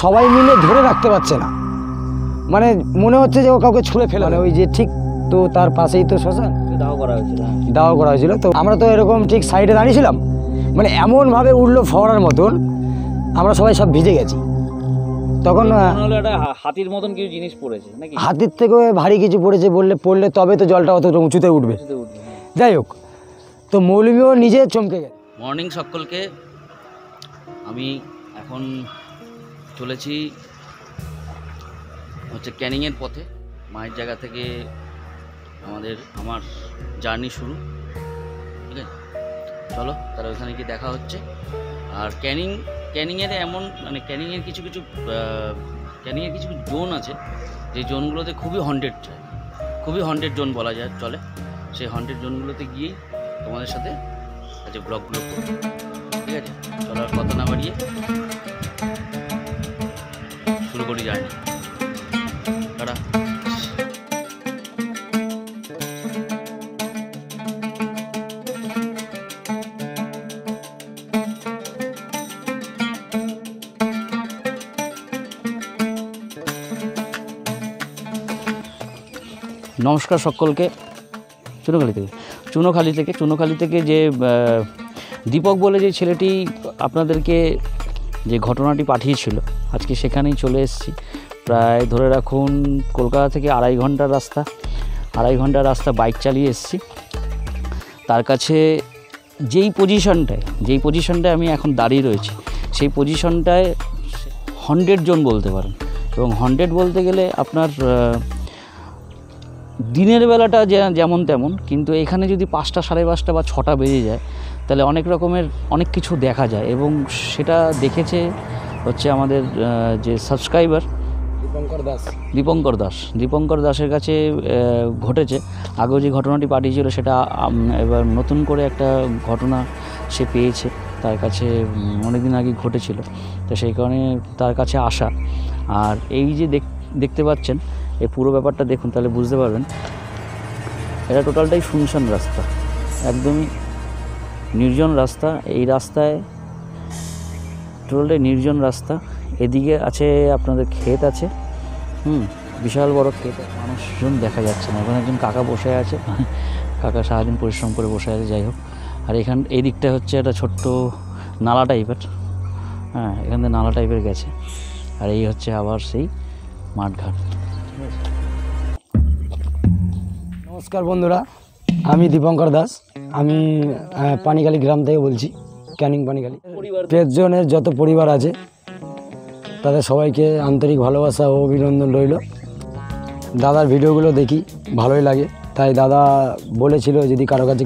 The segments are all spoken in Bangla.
সবাই মিলে ধরে রাখতে পারছে না, মানে মনে হচ্ছে যে ও কাউকে ছুঁড়ে ফেলে, মানে ওই যে ঠিক তো তার পাশেই তো শ্মশান, দাওয়া করা হয়েছিল। তো আমরা তো এরকম ঠিক সাইডে দাঁড়িয়েছিলাম, মানে এমনভাবে উঠলো ফোয়ারার মতন, আমরা সবাই সব ভিজে গেছি। তখন একটা হাতির মতন কিছু জিনিস পড়েছে নাকি, হাতির থেকেও ভারী কিছু পড়েছে, পড়লে তবে তো জলটা অত উঁচুতে উঠবে। যাই হোক, তো মৌলভীও নিজে চমকে গেছে। মর্নিং সকলকে, আমি এখন চলেছি হচ্ছে ক্যানিংয়ের পথে। মায়ের জায়গা থেকে আমার জার্নি শুরু, ঠিক আছে? চলো তাহলে ওখানে গিয়ে দেখা হচ্ছে। আর ক্যানিংয়ের এমন মানে ক্যানিংয়ের কিছু কিছু জোন আছে, যে জোনগুলোতে খুবই হন্টেড জোন বলা যায় চলে। সেই হন্টেড জোনগুলোতে গিয়েই তোমাদের সাথে আজকে ব্লগগুলো করব, ঠিক আছে? চলো আর কথা না বাড়িয়ে শুরু করি জার্নি। টাটা। নমস্কার সকলকে। চুনোখালি থেকে যে দীপক বলে যে ছেলেটি আপনাদেরকে যে ঘটনাটি পাঠিয়েছিল, আজকে সেখানেই চলে এসেছি। প্রায় ধরে রাখুন কলকাতা থেকে আড়াই ঘন্টার রাস্তা বাইক চালিয়ে এসেছি। তার কাছে যেই পজিশনটায় আমি এখন দাঁড়িয়ে রয়েছি, সেই পজিশনটায় 100 জন বলতে পারেন। এবং 100 বলতে গেলে আপনার দিনের বেলাটা যেমন তেমন, কিন্তু এখানে যদি 5টা, 5:30 বা 6টা বেজে যায়, তাহলে অনেক কিছু দেখা যায়। এবং সেটা দেখেছে হচ্ছে আমাদের যে সাবস্ক্রাইবার দীপঙ্কর দাসের কাছে ঘটেছে। আগেও যে ঘটনাটি পাঠিয়েছিল সেটা এবার নতুন করে একটা ঘটনা সে পেয়েছে, তার কাছে অনেকদিন আগে ঘটেছিল, তো সেই কারণে তার কাছে আসা। আর এই যে দেখতে পাচ্ছেন এই পুরো ব্যাপারটা দেখুন, তাহলে বুঝতে পারবেন এটা টোটালটাই শুনশান রাস্তা, একদমই নির্জন রাস্তা। এই রাস্তায় টোটালটাই নির্জন রাস্তা। এদিকে আছে আপনাদের ক্ষেত আছে, বিশাল বড় ক্ষেত, মানুষজন দেখা যাচ্ছে না। ওখানে একজন কাকা বসে আছে, কাকা সারাদিন পরিশ্রম করে বসে আছে। যাই হোক, আর এই দিকটা হচ্ছে একটা ছোট্ট নালা টাইপের, এখান থেকে নালা টাইপের গেছে। আর এই হচ্ছে আবার সেই মাঠঘাট। নমস্কার বন্ধুরা, আমি দীপঙ্কর দাস, আমি পানিখালি গ্রাম থেকে বলছি, ক্যানিং পানিখালি। 5 জনের যত পরিবার আছে তাদের সবাইকে আন্তরিক ভালোবাসা ও অভিনন্দন রইল। দাদার ভিডিওগুলো দেখি, ভালোই লাগে, তাই দাদা বলেছিল যদি কারো কাছে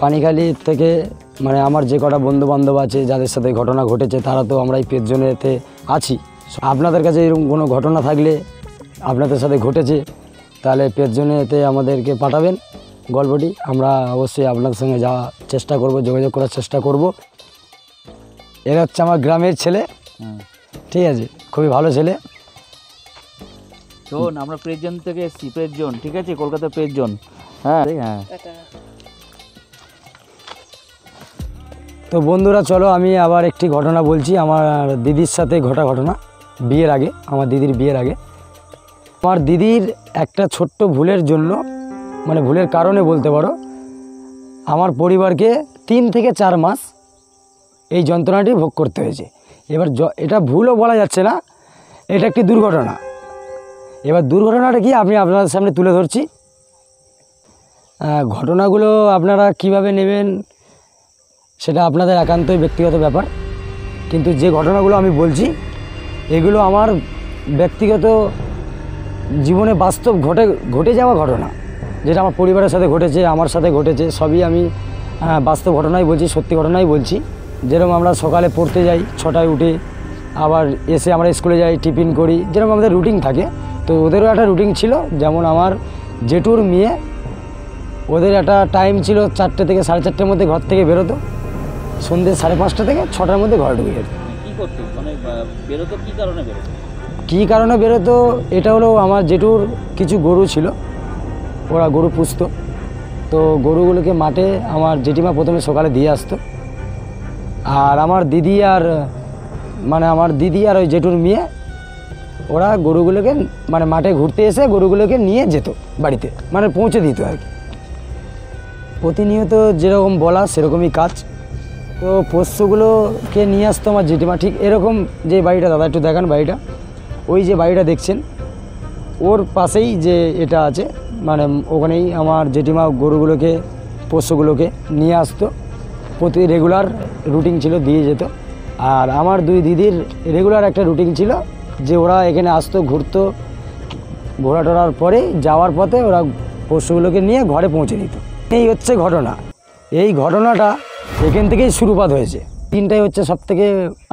পানিখালি থেকে মানে আমার যে কটা বন্ধুবান্ধব আছে যাদের সাথে ঘটনা ঘটেছে, তারা তো আমরা এই 5 জনেতে আছি। আপনাদের কাছে এরকম কোনো ঘটনা থাকলে আপনাদের সাথে ঘটেছে, তাহলে 5 জনেতে আমাদেরকে পাঠাবেন গল্পটি। আমরা অবশ্যই আপনাদের সঙ্গে যাওয়ার চেষ্টা করব, যোগাযোগ করার চেষ্টা করব। এরা হচ্ছে আমার গ্রামের ছেলে, ঠিক আছে, খুবই ভালো ছেলে। শোন, আমরা প্রেজন থেকে এসেছি, প্রেজন, ঠিক আছে, কলকাতা প্রেজন। হ্যাঁ। তো বন্ধুরা চলো আমি আবার একটি ঘটনা বলছি, আমার দিদির সাথে ঘটনা। বিয়ের আগে, আমার দিদির বিয়ের আগে আমার দিদির একটা ছোট্ট ভুলের জন্য, মানে ভুলের কারণে বলতে পারো, আমার পরিবারকে 3 থেকে 4 মাস এই যন্ত্রণাটি ভোগ করতে হয়েছে। এবার এটা ভুলও বলা যাচ্ছে না, এটা একটি দুর্ঘটনা। এবার দুর্ঘটনাটা কি আমি আপনাদের সামনে তুলে ধরছি। ঘটনাগুলো আপনারা কিভাবে নেবেন সেটা আপনাদের একান্তই ব্যক্তিগত ব্যাপার, কিন্তু যে ঘটনাগুলো আমি বলছি এগুলো আমার ব্যক্তিগত জীবনে বাস্তব ঘটে যাওয়া ঘটনা, যেটা আমার পরিবারের সাথে ঘটেছে, আমার সাথে ঘটেছে, সবই আমি বাস্তব ঘটনাই বলছি, সত্যি ঘটনাই বলছি। যেরকম আমরা সকালে পড়তে যাই 6টায় উঠে, আবার এসে আমরা স্কুলে যাই, টিফিন করি, যেরকম আমাদের রুটিন থাকে, তো ওদেরও একটা রুটিন ছিল। যেমন আমার জেঠুর মেয়ে, ওদের একটা টাইম ছিল 4টে থেকে 4:30-র মধ্যে ঘর থেকে বেরোতো, সন্ধ্যে 5:30 থেকে 6টার মধ্যে ঘরে ঢুকে যেত। কী কারণে বেরোতো এটা হলো, আমার জেঠুর কিছু গরু ছিল, ওরা গরু পুষতো, তো গরুগুলোকে মাঠে আমার জেঠিমা প্রথমে সকালে দিয়ে আসতো। আর আমার দিদি আর ওই জেঠুর মেয়ে ওরা গরুগুলোকে মানে মাঠে ঘুরতে এসে গরুগুলোকে নিয়ে যেত বাড়িতে, মানে পৌঁছে দিত আর কি। প্রতিনিয়ত যেরকম বলা সেরকমই কাজ। তো পোষ্যগুলোকে নিয়ে আসতো আমার জেঠিমা, ঠিক এরকম যে বাড়িটা, দাদা একটু দেখান বাড়িটা, ওই যে বাড়িটা দেখছেন ওর পাশেই যে এটা আছে, মানে ওখানেই আমার জেঠিমা গরুগুলোকে পোষ্যগুলোকে নিয়ে আসতো, প্রতি রেগুলার রুটিন ছিল, দিয়ে যেত। আর আমার দুই দিদির রেগুলার একটা রুটিন ছিল যে ওরা এখানে আসতো, ঘুরতো, ঘোরা টোরার পরে যাওয়ার পথে ওরা পশুগুলোকে নিয়ে ঘরে পৌঁছে দিত। এই হচ্ছে ঘটনা। এই ঘটনাটা এখান থেকেই শুরুপাত হয়েছে। দিনটাই হচ্ছে সবথেকে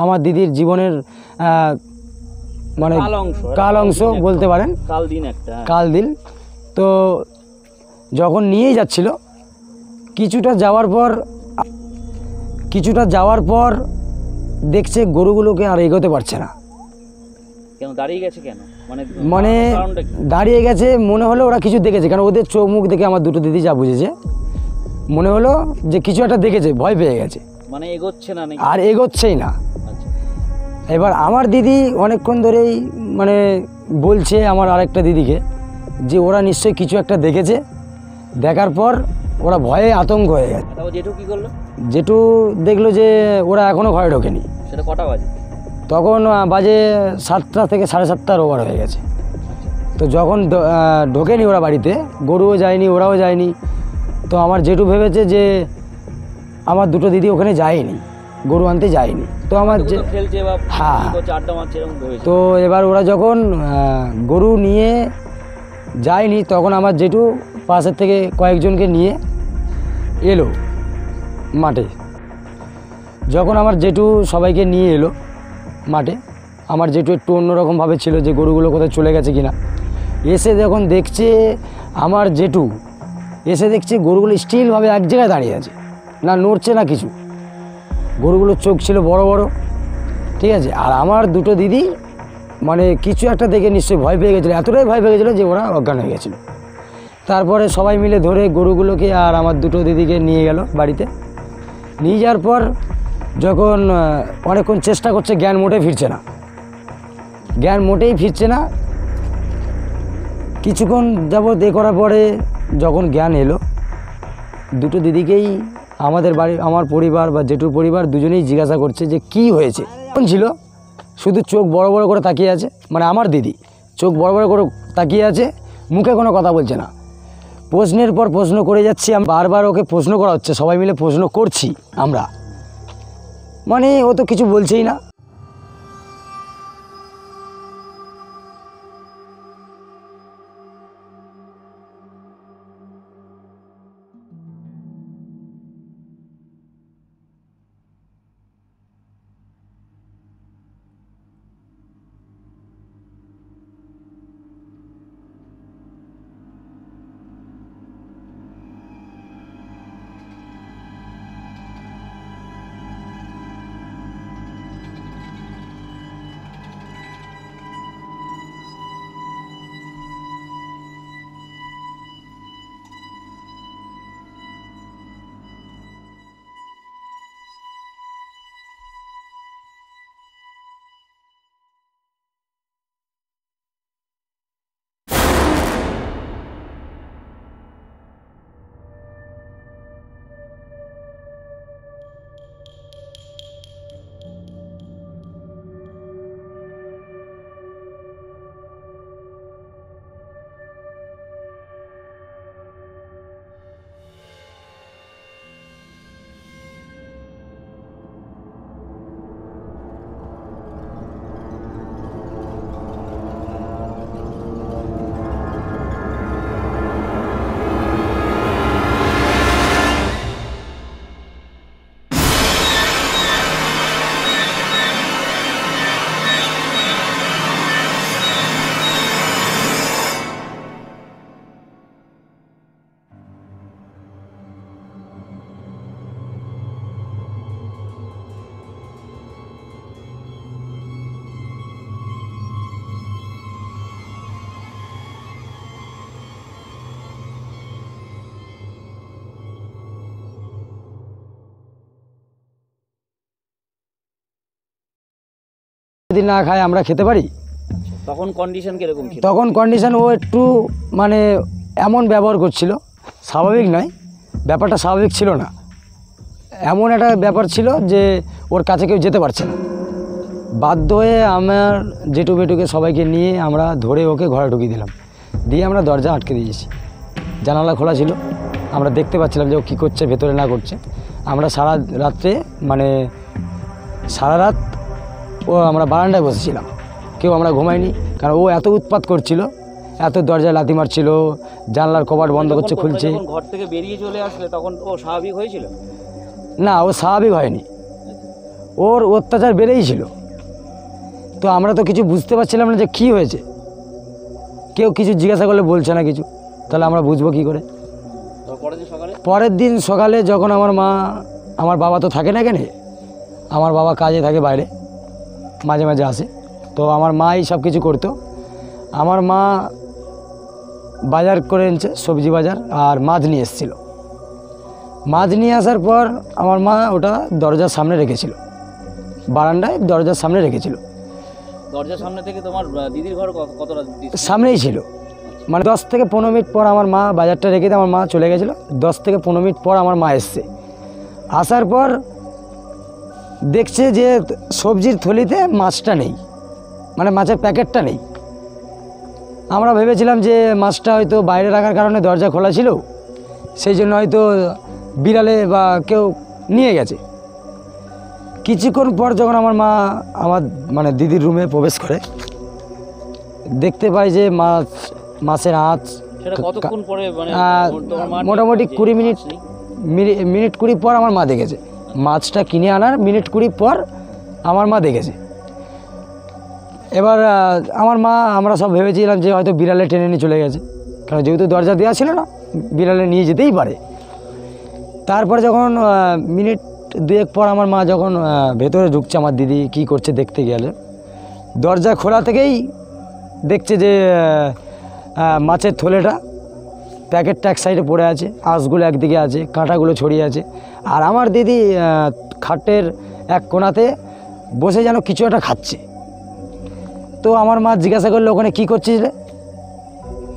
আমার দিদির জীবনের মানে কাল অংশ বলতে পারেন, কাল দিন। তো যখন নিয়েই যাচ্ছিল, কিছুটা যাওয়ার পর দেখছে গরুগুলোকে আর এগোতে পারছে না। কেন দাঁড়িয়ে গেছে? কেন মানে দাঁড়িয়ে গেছে মনে হলো ওরা কিছু দেখেছে, কারণ ওদের চোখ মুখ দেখে আমার দুটো দিদি যা বুঝেছে, মনে হলো যে কিছু একটা দেখেছে, ভয় পেয়ে গেছে, মানে এগোচ্ছে না, আর এগোচ্ছেই না। এবার আমার দিদি অনেকক্ষণ ধরেই মানে বলছে আমার আরেকটা দিদিকে যে ওরা নিশ্চয়ই কিছু একটা দেখেছে, দেখার পর ওরা ভয়ে আতঙ্ক হয়ে গেছে। জেঠু কি করলো? জেঠু দেখলো যে ওরা এখনও ঘরে ঢোকেনি। সেটা কটা বাজে? তখন বাজে 7টা থেকে 7:30 ওভার হয়ে গেছে। তো যখন ঢোকেনি ওরা বাড়িতে, গরুও যায়নি, ওরাও যায়নি, তো আমার জেঠু ভেবেছে যে আমার দুটো দিদি ওখানে যায়নি, গরু আনতে যায়নি। তো আমার হ্যাঁ, তো এবার ওরা যখন গরু নিয়ে যায়নি, তখন আমার জেঠু পাশের থেকে কয়েকজনকে নিয়ে এলো মাঠে। যখন আমার জেঠু সবাইকে নিয়ে এলো মাঠে, আমার জেঠু একটু অন্যরকমভাবে ছিল যে গরুগুলো কোথায় চলে গেছে কিনা। এসে যখন দেখছে আমার জেঠু, এসে দেখছে গরুগুলো স্টিলভাবে এক জায়গায় দাঁড়িয়ে আছে, না নড়ছে না কিছু। গরুগুলোর চোখ ছিল বড় বড়, ঠিক আছে। আর আমার দুটো দিদি মানে কিছু একটা দেখে নিশ্চয়ই ভয় পেয়ে গেছিলো, এতটাই ভয় পেয়ে গেছিলো যে ওরা অজ্ঞান হয়ে গেছিলো। তারপরে সবাই মিলে ধরে গরুগুলোকে আর আমার দুটো দিদিকে নিয়ে গেল বাড়িতে। নিয়ে যাওয়ার পর যখন অনেকক্ষণ চেষ্টা করছে, জ্ঞান মোটেই ফিরছে না। কিছুক্ষণ যাবৎ এ করার পরে যখন জ্ঞান এলো, দুটো দিদিকেই আমাদের বাড়ি, আমার পরিবার বা জেঠুর পরিবার দুজনেই জিজ্ঞাসা করছে যে কি হয়েছে। কোন ছিল, শুধু চোখ বড় বড় করে তাকিয়ে আছে, মানে আমার দিদি চোখ বড় বড় করে তাকিয়ে আছে, মুখে কোনো কথা বলছে না। প্রশ্নের পর প্রশ্ন করে যাচ্ছি, আমি বারবার ওকে প্রশ্ন করা হচ্ছে, সবাই মিলে প্রশ্ন করছি আমরা, মানে ও তো কিছু বলছেই না। যদি না খায় আমরা খেতে পারি, তখন কন্ডিশন কিরকম ছিল? তখন কন্ডিশন ও একটু মানে এমন ব্যবহার করছিল, স্বাভাবিক নয়, ব্যাপারটা স্বাভাবিক ছিল না। এমন একটা ব্যাপার ছিল যে ওর কাছে কেউ যেতে পারছে না। বাধ্য হয়ে আমার জেঠু বেটুকে সবাইকে নিয়ে আমরা ধরে ওকে ঘরে ঢুকিয়ে দিলাম, দিয়ে আমরা দরজা আটকে দিয়েছি। জানালা খোলা ছিল, আমরা দেখতে পাচ্ছিলাম যে ও কী করছে ভেতরে না করছে। আমরা সারা রাত্রে মানে সারা রাত ও আমরা বারান্দায় বসেছিলাম, কেউ আমরা ঘুমাইনি, কারণ ও এত উৎপাত করছিল, এত দরজায় লাথি মারছিল, জানলার কবাট বন্ধ করছে খুলছে। যখন ঘর থেকে বেরিয়ে চলে আসলে তখন ও স্বাভাবিক হয়েছিল? না, ও স্বাভাবিক হয়নি, ওর অত্যাচার বেড়েই ছিল। তো আমরা তো কিছু বুঝতে পারছিলাম না যে কী হয়েছে, কেউ কিছু জিজ্ঞাসা করলে বলছে না কিছু, তাহলে আমরা বুঝবো কী করে। পরের দিন সকালে যখন আমার বাবা তো থাকে না এখানে, আমার বাবা কাজে থাকে বাইরে, মাঝে মাঝে আসে, তো আমার মাই সব কিছু করতো। আমার মা বাজার করে এনেছে, সবজি বাজার, আর মাছ নিয়ে এসেছিল। মাছ নিয়ে আসার পর আমার মা ওটা দরজার সামনে রেখেছিল, বারান্দায় দরজার সামনে রেখেছিল। দরজার সামনে থেকে তোমার দিদির ঘর কতটা সামনেই ছিল, মানে 10 থেকে 15 মিনিট পর আমার মা বাজারটা রেখে দিয়ে আমার মা চলে গেছিলো। 10 থেকে 15 মিনিট পর আমার মা এসছে, আসার পর দেখছে যে সবজির থলিতে মাছটা নেই, মানে মাছের প্যাকেটটা নেই। আমরা ভেবেছিলাম যে মাছটা হয়তো বাইরে রাখার কারণে দরজা খোলা ছিল, সেই জন্য হয়তো বিড়ালে বা কেউ নিয়ে গেছে। কিছুক্ষণ পর যখন আমার মা আমার মানে দিদির রুমে প্রবেশ করে, দেখতে পাই যে মাছের আঁচ কতক্ষণ পরে মানে মোটামুটি 20 মিনিট 20 পর আমার মা দেখেছে। মাছটা কিনে আনার মিনিট 20 পর আমার মা দেখেছে। এবার আমরা সব ভেবেছিলাম যে হয়তো বিড়ালে টেনে নিয়ে চলে গেছে, কারণ যেহেতু দরজা দেওয়া ছিল না, বিড়ালে নিয়ে যেতেই পারে। তারপর যখন মিনিট 2 পর আমার মা যখন ভেতরে ঢুকছে, আমার দিদি কী করছে দেখতে গেলে, দরজা খোলা থেকেই দেখছে যে মাছের থলেটা প্যাকেটটা এক সাইডে পড়ে আছে, আঁশগুলো একদিকে আছে, কাঁটাগুলো ছড়িয়ে আছে, আর আমার দিদি খাটের এক কোণাতে বসে যেন কিছু একটা খাচ্ছে। তো আমার মা জিজ্ঞাসা করলো, ওখানে কী করছিস রে?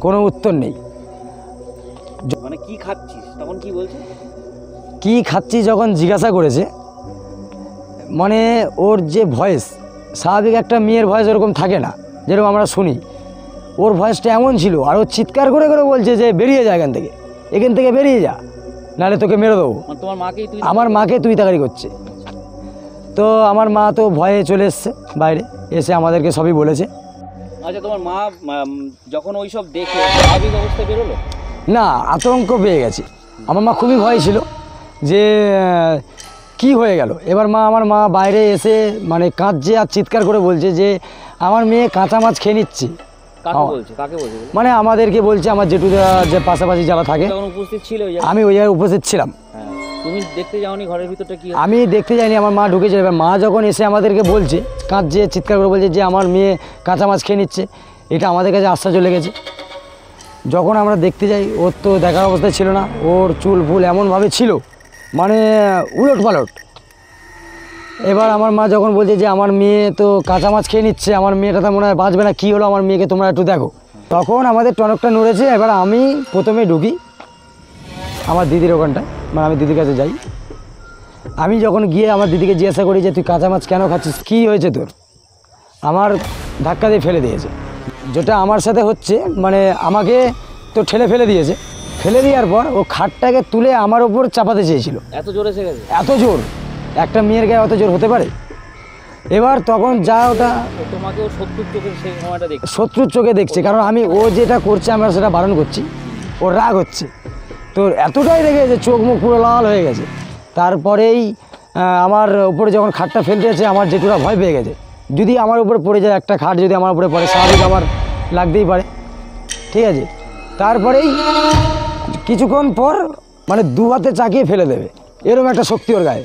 কোনো উত্তর নেই। মানে কি খাচ্ছিস তখন কি বলছে? কী খাচ্ছিস যখন জিজ্ঞাসা করেছে, মানে ওর যে ভয়েস, স্বাভাবিক একটা মেয়ের ভয়েস ওরকম থাকে না যেরকম আমরা শুনি, ওর ভয়েসটা এমন ছিল। আর ও চিৎকার করে করে বলছে যে বেরিয়ে যা এখান থেকে বেরিয়ে যা, নাহলে তোকে মেরে দেবো। আমার মাকে তুই তাকারি করছে। তো আমার মা তো ভয়ে চলে এসছে বাইরে, এসে আমাদেরকে সবই বলেছে। আচ্ছা, তোমার মা যখন ওই সব দেখে স্বাভাবিক অবস্থায় বেরোলো? না, আতঙ্ক পেয়ে গেছে। আমার মা খুবই ভয় ছিল যে কি হয়ে গেল। এবার আমার মা বাইরে এসে মানে কাঁদছে আর চিৎকার করে বলছে যে আমার মেয়ে কাঁচা মাছ খেয়ে নিচ্ছে। মানে আমাদেরকে বলছে, আমার জেঠুরা যে পাশাপাশি যারা থাকে। উপস্থিত ছিল? আমি ওই জায়গায় উপস্থিত ছিলাম। তুমি দেখতে যাওনি ঘরের ভিতরটা কি? আমি দেখতে যাইনি, আমার মা ঢুকেছে। এবার মা যখন এসে আমাদেরকে বলছে, কাঁদছে চিৎকার করে বলছে যে আমার মেয়ে কাঁচা মাছ খেয়ে নিচ্ছে, এটা আমাদের কাছে আশ্চর্য লেগেছে। যখন আমরা দেখতে যাই, ওর তো দেখার অবস্থায় ছিল না, ওর চুল ফুল এমনভাবে ছিল মানে উলট পালট। এবার আমার মা যখন বলছে যে আমার মেয়ে তো কাঁচা মাছ খেয়ে নিচ্ছে, আমার মেয়েটা তো মনে হয় বাঁচবে না, কী হলো আমার মেয়েকে তোমরা একটু দেখো। তখন আমাদের টনকটা নড়েছে। এবার আমি প্রথমে ঢুকি আমার দিদির ওখানটায়, মানে আমি দিদির কাছে যাই। আমি যখন গিয়ে আমার দিদিকে জিজ্ঞাসা করি যে তুই কাঁচা মাছ কেন খাচ্ছিস, কী হয়েছে তোর, আমার ধাক্কা দিয়ে ফেলে দিয়েছে। যেটা আমার সাথে হচ্ছে মানে আমাকে তো ঠেলে ফেলে দিয়েছে। ফেলে দেওয়ার পর ও খাটটাকে তুলে আমার ওপর চাপাতে চেয়েছিল। এত জোরে এসে গেছে? এত জোর, একটা মেয়ের গায়ে অত জোর হতে পারে? এবার তখন যা ওটা তোমাকে শত্রুর চোখে দেখছে, কারণ আমি ও যেটা করছে আমরা সেটা বারণ করছি, ওর রাগ হচ্ছে। তো এতটাই রেগে গেছে, চোখ মুখ পুরো লাল হয়ে গেছে। তারপরেই আমার উপরে যখন খাটটা ফেলতে যাচ্ছে, আমার জেঠুরা ভয় পেয়ে গেছে, যদি আমার উপরে পড়ে যায়, একটা খাট যদি আমার উপরে পড়ে স্বাভাবিক আমার লাগতেই পারে, ঠিক আছে। তারপরেই কিছুক্ষণ পর মানে 2 হাতে চাকিয়ে ফেলে দেবে, এরকম একটা শক্তি ওর গায়ে।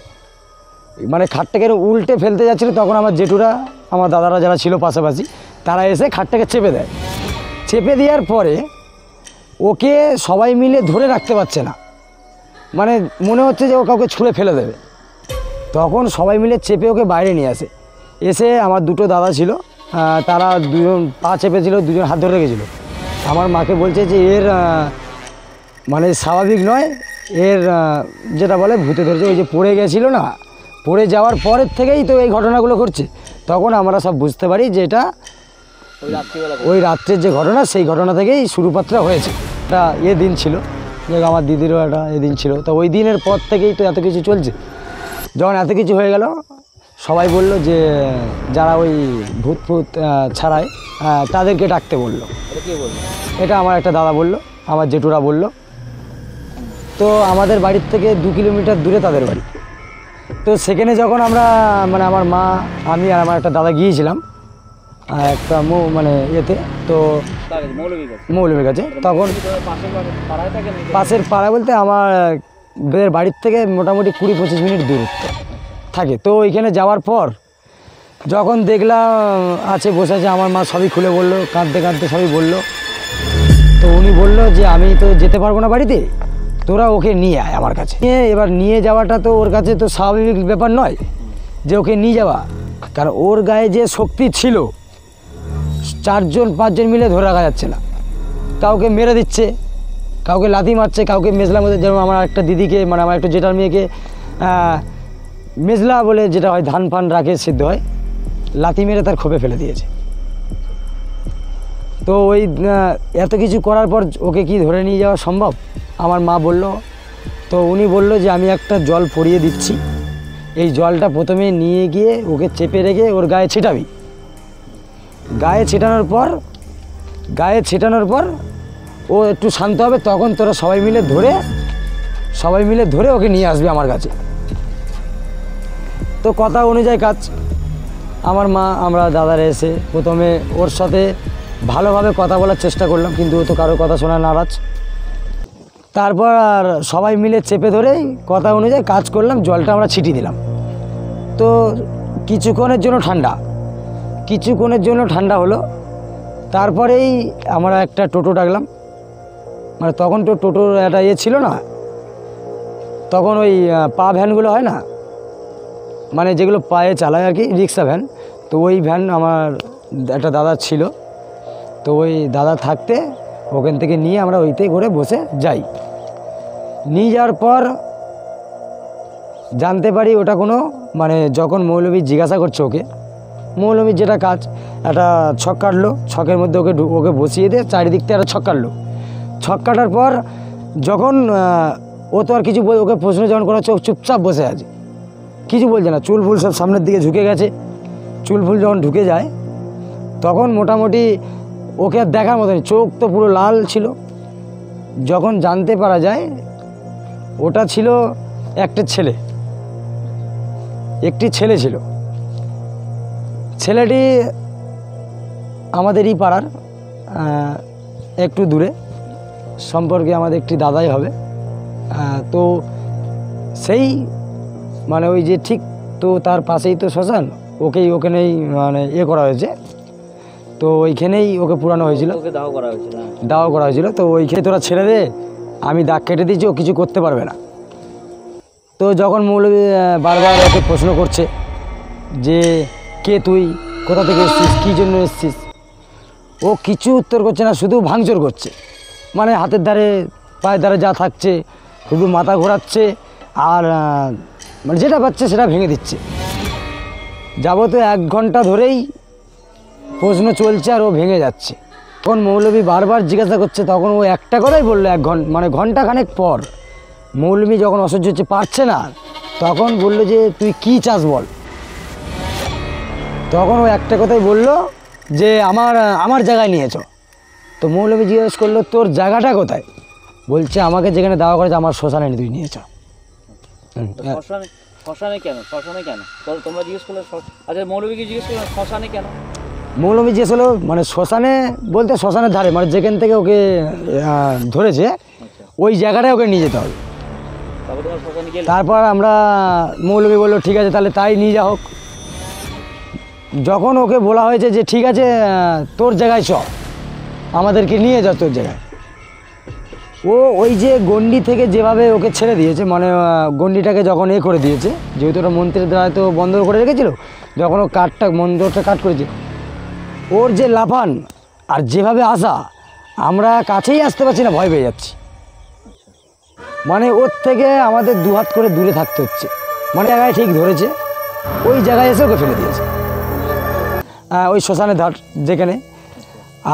মানে খাটটাকে উল্টে ফেলতে যাচ্ছিল, তখন আমার জেঠুরা, আমার দাদারা যারা ছিল পাশাপাশি, তারা এসে খাটটাকে চেপে দেয়। চেপে দেওয়ার পরে ওকে সবাই মিলে ধরে রাখতে পারছে না, মানে মনে হচ্ছে যে ও কাউকে ছুঁড়ে ফেলে দেবে। তখন সবাই মিলে চেপে ওকে বাইরে নিয়ে আসে। এসে আমার 2টো দাদা ছিল, তারা দুজন পা চেপেছিল, দুজন হাত ধরে রেখেছিলো। আমার মাকে বলছে যে এর মানে স্বাভাবিক নয়, এর যেটা বলে ভূতে ধরেছে। ওই যে পড়ে গেছিলো না, পড়ে যাওয়ার পরের থেকেই তো এই ঘটনাগুলো ঘটছে। তখন আমরা সব বুঝতে পারি যে এটা ওই রাত্রের যে ঘটনা, সেই ঘটনা থেকেই শুরুপাতটা হয়েছে। একটা দিন ছিল, যে আমার দিদিরও একটা দিন ছিল। তো ওই দিনের পর থেকেই তো এত কিছু চলছে। যখন এত কিছু হয়ে গেল, সবাই বলল যে যারা ওই ভূত ফুত ছাড়ায় তাদেরকে ডাকতে বললো। এটা আমার একটা দাদা বলল, আমার জেঠুরা বলল। তো আমাদের বাড়ির থেকে 2 কিলোমিটার দূরে তাদের বাড়ি। তো সেখানে যখন আমরা মানে আমার মা, আমি আর আমার একটা দাদা গিয়েছিলাম একটা মানে এতে, তো মৌলভীর কাছে। তখন পাশের পাড়া বলতে আমার বাড়ির থেকে মোটামুটি 20-25 মিনিট দূরত্ব থাকে। তো ওইখানে যাওয়ার পর যখন দেখলাম আছে বসে আছে, আমার মা সবই খুলে বললো, কাঁদতে কাঁদতে সবই বললো। তো উনি বললো যে আমি তো যেতে পারবো না বাড়িতে, তোরা ওকে নিয়ে আয় আমার কাছে। এবার নিয়ে যাওয়াটা তো ওর কাছে তো স্বাভাবিক ব্যাপার নয় যে ওকে নিয়ে যাওয়া, কারণ ওর গায়ে যে শক্তি ছিল 4-5 জন মিলে ধরে রাখা যাচ্ছে না। কাউকে মেরে দিচ্ছে, কাউকে লাথি মারছে, কাউকে মেজলার মধ্যে, যেমন আমার একটা দিদিকে মানে আমার একটা জেঠার মেয়েকে মেজলা বলে যেটা হয় ধান ফান রাখে সিদ্ধ হয়, লাথি মেরে তার খোপে ফেলে দিয়েছে। তো ওই এত কিছু করার পর ওকে কি ধরে নিয়ে যাওয়া সম্ভব? আমার মা বলল। তো উনি বলল যে আমি একটা জল পরিয়ে দিচ্ছি, এই জলটা প্রথমে নিয়ে গিয়ে ওকে চেপে রেখে ওর গায়ে ছিটাবি। গায়ে ছিটানোর পর ও একটু শান্ত হবে, তখন তোরা সবাই মিলে ধরে ওকে নিয়ে আসবি আমার কাছে। তো কথা অনুযায়ী কাজ। আমার মা, আমরা দাদারা এসে প্রথমে ওর সাথে ভালোভাবে কথা বলার চেষ্টা করলাম, কিন্তু ও তো কারো কথা শোনা নারাজ। তারপর আর সবাই মিলে চেপে ধরেই কথা অনুযায়ী কাজ করলাম, জলটা আমরা ছিটিয়ে দিলাম। তো কিছুক্ষণের জন্য ঠান্ডা হলো। তারপরেই আমরা একটা টোটো ডাকলাম, মানে তখন তো টোটোর একটা ছিল না, তখন ওই পা ভ্যানগুলো হয় না, মানে যেগুলো পায়ে চালায় আর কি, রিক্সা ভ্যান। তো ওই ভ্যান আমার একটা দাদা ছিল, তো ওই দাদা থাকতে ওখান থেকে নিয়ে আমরা ওইতে করে বসে যাই। নিয়ে যাওয়ার পর জানতে পারি ওটা কোনো মানে যখন মৌলভী জিজ্ঞাসা করছে ওকে, মৌলভীর যেটা কাজ, একটা ছক কাটলো, ছকের মধ্যে ওকে বসিয়ে দিয়ে চারিদিক থেকে একটা ছক কাটলো। ছক কাটার পর যখন ও তো আর কিছু ওকে প্রশ্ন যখন করা হচ্ছে, ও চুপচাপ বসে আছে, কিছু বলছে না। চুল ফুল সব সামনের দিকে ঝুঁকে গেছে। চুল ফুল যখন ঢুকে যায় তখন মোটামুটি ওকে আর দেখার মতনই, চোখ তো পুরো লাল ছিল। যখন জানতে পারা যায় ওটা ছিল একটি ছেলে ছিল। ছেলেটি আমাদেরই পাড়ার, একটু দূরে, সম্পর্কে আমাদের একটি দাদাই হবে। তো সেই মানে ওই যে ঠিক তো তার পাশেই তো শ্মশান, ওখানেই মানে করা হয়েছে। তো ওইখানেই ওকে পুরানো হয়েছিল, দাহ করা হয়েছিল। তো ওইখানে তোরা ছেড়ে দে, আমি দাগ কেটে দিয়েছি, ও কিছু করতে পারবে না। তো যখন মৌলভী বারবার ওকে প্রশ্ন করছে যে কে তুই, কোথা থেকে এসছিস, কী জন্য এসছিস, ও কিছু উত্তর করছে না, শুধু ভাঙচুর করছে। মানে হাতের ধারে পায়ের ধারে যা থাকছে শুধু মাথা ঘোরাচ্ছে, আর মানে যেটা পাচ্ছে সেটা ভেঙে দিচ্ছে। যাবতীয় 1 ঘন্টা ধরেই প্রশ্ন চলছে আর ও ভেঙে যাচ্ছে। তখন মৌলভী বারবার জিজ্ঞাসা করছে, তখন ও একটা কথাই বললো, মানে ঘন্টাখানেক পর মৌলভী যখন অসহ্য হচ্ছে, পারছে না, তখন বললো যে তুই কি চাস বল। তখন ও একটা কথাই বললো যে আমার জায়গায় নিয়েছ। তো মৌলভী জিজ্ঞেস করলো তোর জায়গাটা কোথায়, বলছে আমাকে যেখানে দেওয়া করেছে আমার শ্মশানে তুই নিয়েছ। শ্মশানে কেন তোমরা জিজ্ঞেস করলে? আচ্ছা, মৌলভীকে জিজ্ঞেস করলেন শ্মশানে কেন? মৌলভী জিজ্ঞেস হলো মানে শ্মশানে বলতে শ্মশানের ধারে, মানে যেখান থেকে ওকে ধরেছে ওই জায়গাটায় ওকে নিয়ে যেতে হবে। তারপর আমরা মৌলভী বললো ঠিক আছে তাহলে তাই নিয়ে যা হোক। যখন ওকে বলা হয়েছে যে ঠিক আছে তোর জায়গায় চ, আমাদেরকে নিয়ে যা তোর জায়গায়, ও ওই যে গন্ডি থেকে যেভাবে ওকে ছেড়ে দিয়েছে, মানে গন্ডিটাকে যখন করে দিয়েছে, যেহেতু ওটা মন্ত্রের দ্বারা তো বন্ধ করে রেখেছিল, যখন ও মন্ত্রটা কাট করেছে, ওর যে লাফান আর যেভাবে আসা, আমরা কাছেই আসতে পারছি না, ভয় পেয়ে যাচ্ছি। মানে ওর থেকে আমাদের দুহাত করে দূরে থাকতে হচ্ছে। মানে জায়গায় ঠিক ধরেছে, ওই জায়গায় এসে ওকে ফেলে দিয়েছে, ওই শ্মশানের ধার যেখানে।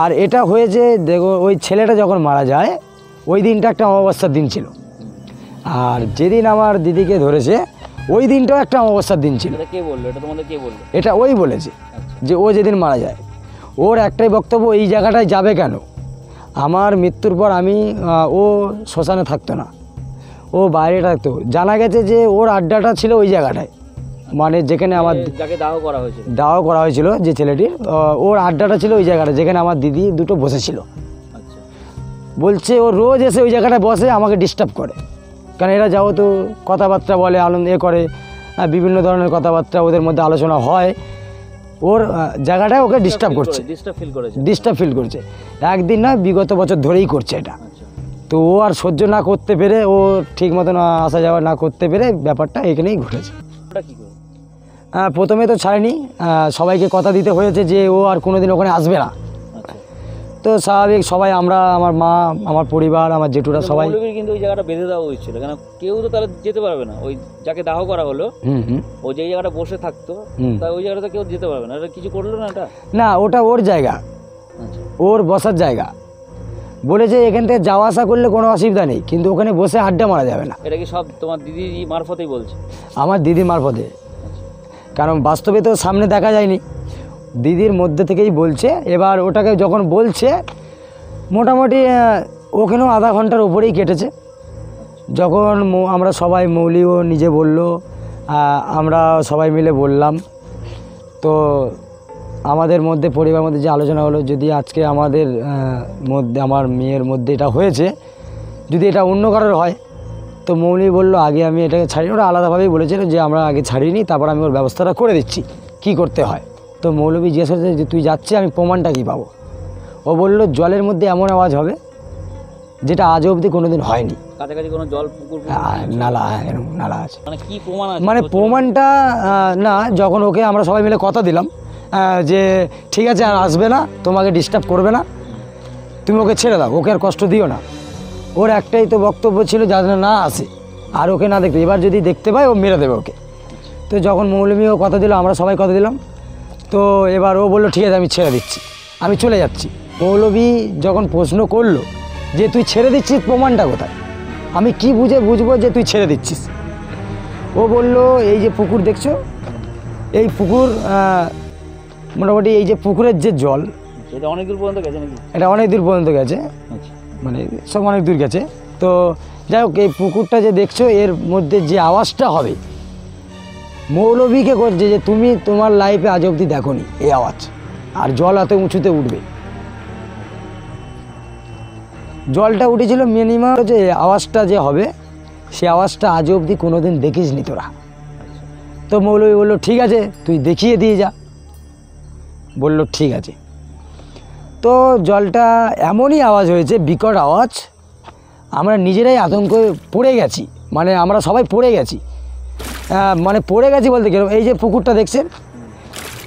আর এটা হয়েছে দেখো, ওই ছেলেটা যখন মারা যায় ওই দিনটা একটা অমাবস্যার দিন ছিল। আর যেদিন আমার দিদিকে ধরেছে ওই দিনটাও একটা অমাবস্যার দিন ছিল। এটা কে বললো? এটা তোমাদের কে বললো? এটা ওই বলেছে যে ও যেদিন মারা যায়, ওর একটাই বক্তব্য, এই জায়গাটায় যাবে কেন? আমার মৃত্যুর পর ও শ্মশানে থাকতো না, ও বাইরে থাকতো। জানা গেছে যে ওর আড্ডাটা ছিল ওই জায়গাটায়, মানে যেখানে আমার যাকে দাহ করা হয়েছিল যে ছেলেটির, ওর আড্ডাটা ছিল ওই জায়গাটা যেখানে আমার দিদি দুটো বসেছিল। বলছে ও রোজ এসে ওই জায়গাটায় বসে আমাকে ডিস্টার্ব করে, কারণ এরা যাও তো কথাবার্তা বলে, আনন্দ করে, বিভিন্ন ধরনের কথাবার্তা ওদের মধ্যে আলোচনা হয়। ওর জায়গাটায় ওকে ডিস্টার্ব ফিল করছে। একদিন না, বিগত বছর ধরেই করছে এটা। তো ও আর সহ্য না করতে পেরে, ও ঠিক মতন আসা যাওয়া না করতে পেরে ব্যাপারটা এখানেই ঘটেছে। প্রথমে তো ছাড়েনি, সবাইকে কথা দিতে হয়েছে যে ও আর কোনোদিন ওখানে আসবে না। তো স্বাভাবিক সবাই, আমরা, আমার মা, আমার পরিবার, আমার জেঠুরা সবাই। কিন্তু ওই জায়গাটা বেঁধে দেওয়া হয়েছিল, কেন কেউ তো তাহলে যেতে পারবে না। ওই যাকে দাহ করা হলো, ও যে জায়গাটা বসে থাকতো, তাই ওই জায়গাটা কেউ যেতে পারবে না। এটা কিছু করলো না? এটা না, ওটা ওর জায়গা, ওর বসার জায়গা। বলেছে এখান থেকে যাওয়া আসা করলে কোনো অসুবিধা নেই, কিন্তু ওখানে বসে আড্ডা মারা যাবে না। এটা কি সব তোমার দিদি মারফতেই বলছে? আমার দিদির মারফতে, কারণ বাস্তবে তো সামনে দেখা যায়নি, দিদির মধ্যে থেকেই বলছে। এবার ওটাকে যখন বলছে, মোটামুটি ওখানেও আধা ঘন্টার উপরেই কেটেছে। যখন আমরা সবাই, মৌলিও নিজে বলল, আমরা সবাই মিলে বললাম, তো আমাদের মধ্যে, পরিবারের মধ্যে যে আলোচনা হলো, যদি আজকে আমাদের মধ্যে, আমার মেয়ের মধ্যে এটা হয়েছে, যদি এটা অন্য কারোর হয়, তো মৌলি বলল আগে আমি এটাকে ছাড়িনি। ওরা আলাদাভাবেই বলেছিল যে আমরা আগে ছাড়িনি, তারপর আমি ওর ব্যবস্থাটা করে দিচ্ছি কি করতে হয়। তো মৌলবী জিজ্ঞেস করছে যে তুই যাচ্ছি, আমি প্রমাণটা কী পাবো? ও বলল জলের মধ্যে এমন আওয়াজ হবে যেটা আজ অবধি কোনোদিন হয়নি। কাছাকাছি কোনো জল, পুকুর, নালা, এরকম নালা আছে। মানে কি প্রমাণ আছে? মানে প্রমাণটা না, যখন ওকে আমরা সবাই মিলে কথা দিলাম যে ঠিক আছে আর আসবে না, তোমাকে ডিস্টার্ব করবে না, তুমি ওকে ছেড়ে দাও, ওকে আর কষ্ট দিও না। ওর একটাই তো বক্তব্য ছিল যাতে না আসে আর ওকে না দেখতে, এবার যদি দেখতে পায় ও মেরে দেবে ওকে। তো যখন মৌলবীও কথা দিল, আমরা সবাই কথা দিলাম, তো এবার ও বললো ঠিক আছে আমি ছেড়ে দিচ্ছি, আমি চলে যাচ্ছি। মৌলবী যখন প্রশ্ন করলো যে তুই ছেড়ে দিচ্ছিস, প্রমাণটা কোথায়, আমি কি বুঝবো যে তুই ছেড়ে দিচ্ছিস? ও বলল এই যে পুকুর দেখছো, এই পুকুর, মোটামুটি এই যে পুকুরের যে জল, এটা অনেক দূর পর্যন্ত গেছে নাকি? এটা অনেক দূর পর্যন্ত গেছে, মানে সব অনেক দূর গেছে। তো যাই হোক, এই পুকুরটা যে দেখছো, এর মধ্যে যে আওয়াজটা হবে, মৌলবীকে করছে যে তুমি তোমার লাইফে আজ অবধি দেখোনি এই আওয়াজ, আর জল এত উঁচুতে উঠবে। জলটা উঠেছিল মিনিমাম, যে আওয়াজটা যে হবে, সে আওয়াজটা আজ অবধি কোনোদিন দেখিস নি তোরা। তো মৌলবী বললো ঠিক আছে তুই দেখিয়ে দিয়ে যা। বললো ঠিক আছে। তো জলটা এমনই আওয়াজ হয়েছে, বিকট আওয়াজ, আমরা নিজেরাই আতঙ্কে পড়ে গেছি, মানে আমরা সবাই পড়ে গেছি। মানে পড়ে গেছি বলতে গেলাম, এই যে পুকুরটা দেখছেন,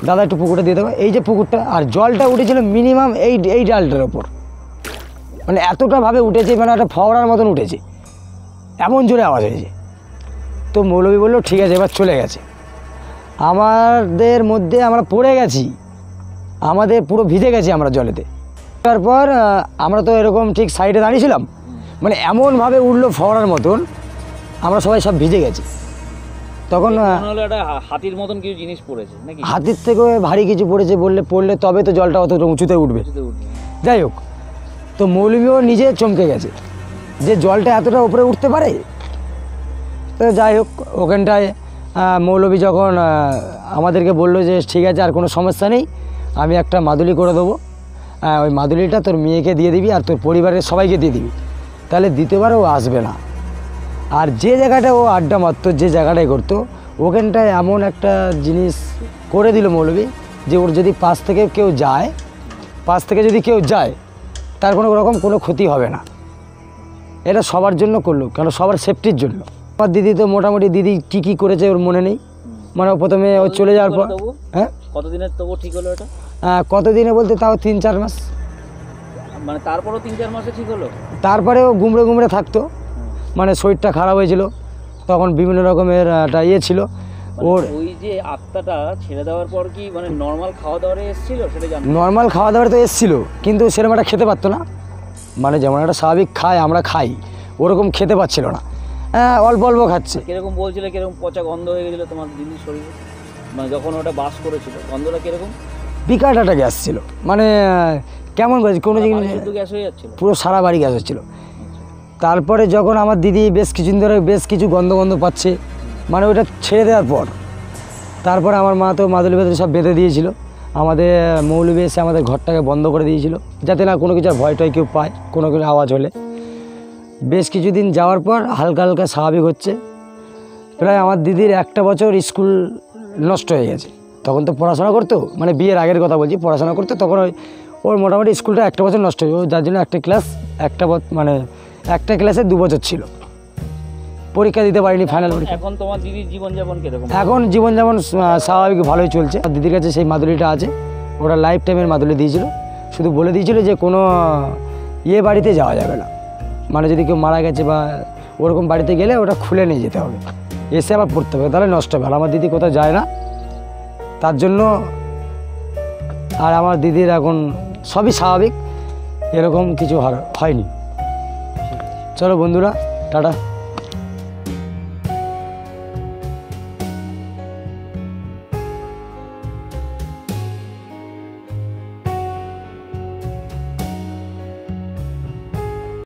দাদা একটু পুকুরটা দিয়ে দেবো, এই যে পুকুরটা, আর জলটা উঠেছিল মিনিমাম এই ডালটার ওপর, মানে এতটাভাবে উঠেছে, মানে একটা ফওয়ারার মতন উঠেছে, এমন জোরে আওয়াজ হয়েছে। তো মৌলবী বললো ঠিক আছে এবার চলে গেছে। আমাদের মধ্যে আমরা পড়ে গেছি, আমাদের পুরো ভিজে গেছি আমরা জলেতে। তারপর আমরা তো এরকম ঠিক সাইডে দাঁড়িয়েছিলাম, মানে এমনভাবে উঠলো ফওয়ারার মতন, আমরা সবাই সব ভিজে গেছি। তখন একটা হাতির মতন কিছু জিনিস পড়েছে নাকি? হাতির থেকে ভারী কিছু পড়েছে, পড়লে তবে তো জলটা অতটা উঁচুতে উঠবে। যাই হোক, তো মৌলবীও নিজে চমকে গেছে যে জলটা এতটা উপরে উঠতে পারে। তো যাই হোক, ওখানটায় মৌলবী যখন আমাদেরকে বললো যে ঠিক আছে আর কোনো সমস্যা নেই, আমি একটা মাদুলি করে দেবো, ওই মাদুলিটা তোর মেয়েকে দিয়ে দিবি আর তোর পরিবারের সবাইকে দিয়ে দিবি, তাহলে দ্বিতীয়বার ও আসবে না। আর যে জায়গাটা ও আড্ডা মারতো, যে জায়গাটায় করতো, ওখানটায় এমন একটা জিনিস করে দিল মৌলবী যে ওর যদি পাশ থেকে যদি কেউ যায় তার কোনো রকম কোনো ক্ষতি হবে না। এটা সবার জন্য করলো, কারণ সবার সেফটির জন্য। আমার দিদি তো মোটামুটি, দিদি কী করেছে ওর মনে নেই, মানে প্রথমে ও চলে যাওয়ার পর, হ্যাঁ কতদিনের তবু ঠিক হলো এটা? কতদিনে বলতে তাও 3-4 মাস। মানে তারপরও 3-4 মাসে ঠিক হলো? তারপরেও গুমড়ে গুমড়ে থাকতো, মানে শরীরটা খারাপ হয়েছিল, তখন বিভিন্ন রকমের একটা ইয়ে ছিল ওর। ওই যে আত্মাটা ছেড়ে দেওয়ার পর কি মানে নর্মাল খাওয়া দাওয়ারে এসেছিল সেটা জানো? নর্মাল খাওয়া দাওয়ার তো এসেছিলো, কিন্তু সেরকম একটা খেতে পারতো না, মানে যেমন একটা স্বাভাবিক খায় আমরা খাই ওরকম খেতে পাচ্ছিল না, অল্প অল্প খাচ্ছে। কিরকম বলছিল, কিরকম পচা গন্ধ হয়ে গেছিলো তোমার দিদির শরীরে, মানে যখন ওটা বাস করেছিল গন্ধটা কিরকম? বিকাট একটা গ্যাস ছিল, মানে কেমন বলছি কোনো জিনিস শুধু গ্যাস হয়ে যাচ্ছিল, পুরো সারা বাড়ি গ্যাস হচ্ছিলো। তারপরে যখন আমার দিদি বেশ কিছুদিন ধরে বেশ কিছু গন্ধ গন্ধ পাচ্ছে, মানে ওটা ছেড়ে দেওয়ার পর তারপরে আমার মা তো মাদুলি বেঁধে সব বেঁধে দিয়েছিল, আমাদের মৌলবি এসে আমাদের ঘরটাকে বন্ধ করে দিয়েছিল যাতে না কোনো কিছুর ভয় টয় কেউ পায় কোনো কিছু আওয়াজ হলে। বেশ কিছুদিন যাওয়ার পর হালকা হালকা স্বাভাবিক হচ্ছে। প্রায় আমার দিদির 1 বছর স্কুল নষ্ট হয়ে গেছে, তখন তো পড়াশোনা করতো, মানে বিয়ের আগের কথা বলছি, পড়াশোনা করতো তখন ওর মোটামুটি স্কুলটা 1 বছর নষ্ট হয়ে যার জন্য মানে একটা ক্লাসে 2 বছর ছিল, পরীক্ষা দিতে পারিনি ফাইনাল পরীক্ষা। এখন তোমার দিদির জীবনযাপন কিরকম? এখন জীবনযাপন স্বাভাবিক ভালোই চলছে। দিদির কাছে সেই মাদুলিটা আছে, ওরা লাইফ টাইমের মাদুলি দিয়েছিল, শুধু বলে দিয়েছিল যে কোনো বাড়িতে যাওয়া যাবে না, মানে যদি কেউ মারা গেছে বা ওরকম বাড়িতে গেলে ওটা খুলে নিয়ে যেতে হবে, এসে আবার পড়তে হবে, তাহলে নষ্ট হবে। আর আমার দিদি কোথাও যায় না তার জন্য, আর আমার দিদির এখন সবই স্বাভাবিক, এরকম কিছু হয়নি। চলো বন্ধুরা, টাটা।